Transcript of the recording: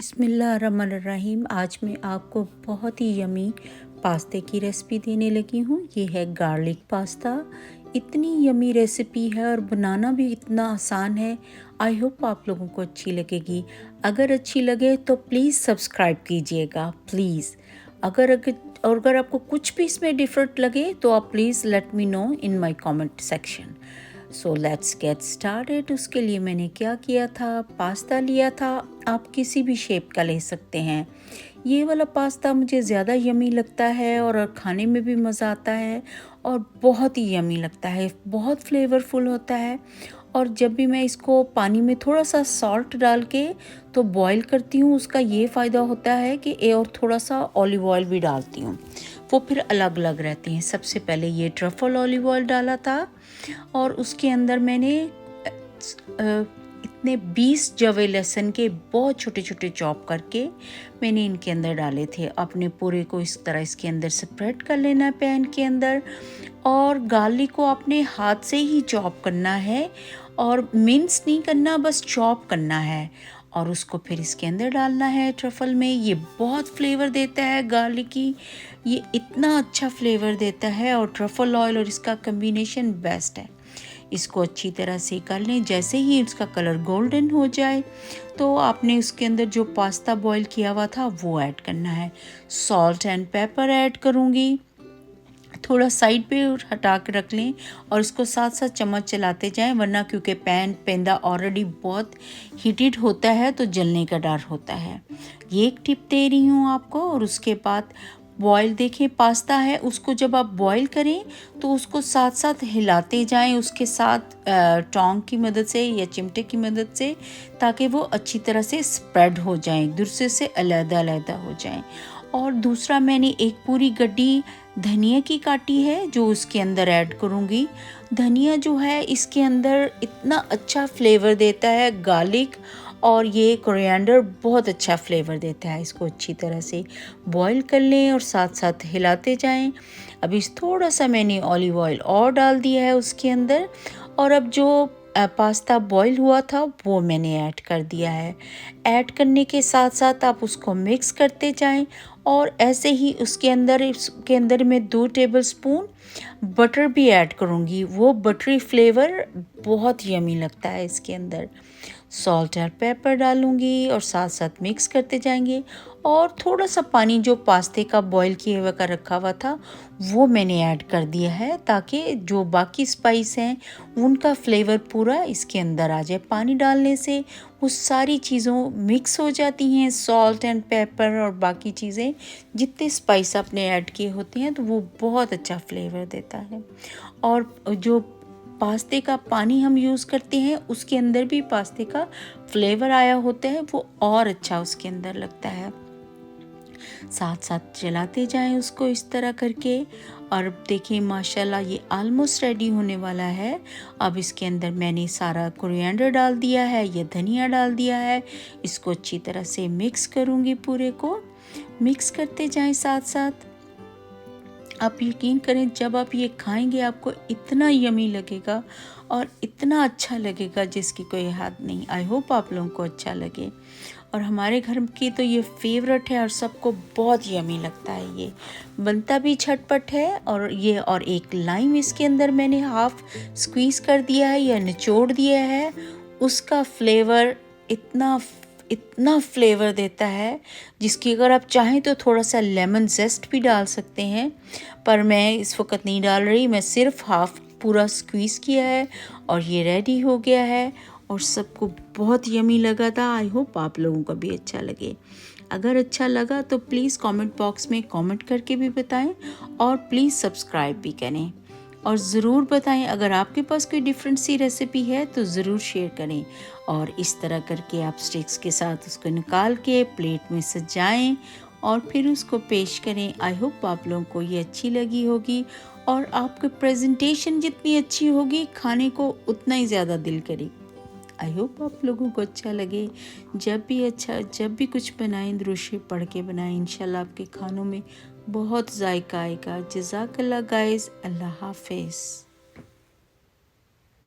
बिस्मिल्लाहिर्रहमानिर्रहीम। आज मैं आपको बहुत ही यमी पास्ते की रेसिपी देने लगी हूँ। ये है गार्लिक पास्ता। इतनी यमी रेसिपी है और बनाना भी इतना आसान है। आई होप आप लोगों को अच्छी लगेगी। अगर अच्छी लगे तो प्लीज़ सब्सक्राइब कीजिएगा प्लीज़। अगर आपको कुछ भी इसमें डिफरेंट लगे तो आप please let me know in my comment section. So let's get started. उसके लिए मैंने क्या किया था, पास्ता लिया था। आप किसी भी शेप का ले सकते हैं। ये वाला पास्ता मुझे ज़्यादा यमी लगता है और खाने में भी मज़ा आता है और बहुत ही यमी लगता है, बहुत फ्लेवरफुल होता है। और जब भी मैं इसको पानी में थोड़ा सा सॉल्ट डाल के तो बॉईल करती हूँ, उसका ये फ़ायदा होता है कि और थोड़ा सा ऑलिव ऑयल भी डालती हूँ, वो फिर अलग अलग रहती हैं। सबसे पहले ये ट्रफल ऑलिव ऑयल डाला था और उसके अंदर मैंने इतने 20 जवे लहसुन के बहुत छोटे छोटे चॉप करके मैंने इनके अंदर डाले थे। अपने पूरे को इस तरह इसके अंदर स्प्रेड कर लेना है पैन के अंदर। और गार्लिक को अपने हाथ से ही चॉप करना है और मिन्स नहीं करना, बस चॉप करना है और उसको फिर इसके अंदर डालना है ट्रफल में। ये बहुत फ्लेवर देता है गार्लिक की, ये इतना अच्छा फ्लेवर देता है और ट्रफल ऑयल और इसका कम्बिनेशन बेस्ट है। इसको अच्छी तरह से कर लें। जैसे ही इसका कलर गोल्डन हो जाए तो आपने उसके अंदर जो पास्ता बॉईल किया हुआ था वो ऐड करना है। सॉल्ट एंड पेपर ऐड करूँगी, थोड़ा साइड पे हटा के रख लें और इसको साथ साथ चम्मच चलाते जाएं, वरना क्योंकि पेंदा ऑलरेडी बहुत हीटेड होता है तो जलने का डर होता है। ये एक टिप दे रही हूँ आपको। और उसके बाद बॉयल, देखें पास्ता है, उसको जब आप बॉईल करें तो उसको साथ साथ हिलाते जाएं उसके साथ टोंग की मदद से या चिमटे की मदद से, ताकि वो अच्छी तरह से स्प्रेड हो जाएं, एक दूसरे से अलग-अलग हो जाएं। और दूसरा मैंने एक पूरी गड्डी धनिया की काटी है जो उसके अंदर ऐड करूँगी। धनिया जो है इसके अंदर इतना अच्छा फ्लेवर देता है, गार्लिक और ये कोरिएंडर बहुत अच्छा फ्लेवर देता है। इसको अच्छी तरह से बॉईल कर लें और साथ साथ हिलाते जाएं। अभी थोड़ा सा मैंने ऑलिव ऑयल और डाल दिया है उसके अंदर और अब जो पास्ता बॉईल हुआ था वो मैंने ऐड कर दिया है। ऐड करने के साथ साथ आप उसको मिक्स करते जाएं और ऐसे ही उसके अंदर मैं 2 टेबलस्पून बटर भी ऐड करूँगी। वो बटरी फ्लेवर बहुत यमी लगता है इसके अंदर। सॉल्ट और पेपर डालूँगी और साथ साथ मिक्स करते जाएंगे। और थोड़ा सा पानी जो पास्ते का बॉईल किए हुए का रखा हुआ था वो मैंने ऐड कर दिया है, ताकि जो बाकी स्पाइस हैं उनका फ्लेवर पूरा इसके अंदर आ जाए। पानी डालने से वो सारी चीज़ों मिक्स हो जाती हैं, सॉल्ट एंड पेपर और बाकी चीज़ें जितने स्पाइस आपने ऐड किए होते हैं, तो वो बहुत अच्छा फ्लेवर देता है। और जो पास्ते का पानी हम यूज़ करते हैं उसके अंदर भी पास्ते का फ्लेवर आया होता है, वो और अच्छा उसके अंदर लगता है। साथ साथ चलाते जाएं उसको इस तरह करके। और देखिए माशाल्लाह ये ऑलमोस्ट रेडी होने वाला है। अब इसके अंदर मैंने सारा कोरिएंडर डाल दिया है, ये धनिया डाल दिया है। इसको अच्छी तरह से मिक्स करूँगी, पूरे को मिक्स करते जाएं साथ साथ। आप यकीन करें जब आप ये खाएंगे आपको इतना यमी लगेगा और इतना अच्छा लगेगा जिसकी कोई हद नहीं। आई होप आप लोगों को अच्छा लगे। और हमारे घर की तो ये फेवरेट है और सबको बहुत यमी लगता है। ये बनता भी झटपट है। और एक लाइम इसके अंदर मैंने हाफ स्क्वीज़ कर दिया है या निचोड़ दिया है। उसका फ्लेवर इतना फ्लेवर देता है जिसकी अगर आप चाहें तो थोड़ा सा लेमन जेस्ट भी डाल सकते हैं, पर मैं इस वक्त नहीं डाल रही। मैं सिर्फ हाफ पूरा स्क्वीज़ किया है और ये रेडी हो गया है और सबको बहुत यमी लगा था। आई होप आप लोगों को भी अच्छा लगे। अगर अच्छा लगा तो प्लीज़ कमेंट बॉक्स में कमेंट करके भी बताएं और प्लीज़ सब्सक्राइब भी करें। और ज़रूर बताएं अगर आपके पास कोई डिफरेंट सी रेसिपी है तो ज़रूर शेयर करें। और इस तरह करके आप स्टिक्स के साथ उसको निकाल के प्लेट में सजाएं और फिर उसको पेश करें। आई होप आप लोगों को ये अच्छी लगी होगी और आपकी प्रेजेंटेशन जितनी अच्छी होगी खाने को उतना ही ज़्यादा दिल करेगी। आई होप आप लोगों को अच्छा लगे। जब भी कुछ बनाएं दुरूद शरीफ पढ़ के बनाएं, इंशाल्लाह आपके खानों में बहुत जायका आएगा। जज़ाकल्लाह गाइस, अल्लाह हाफिज़।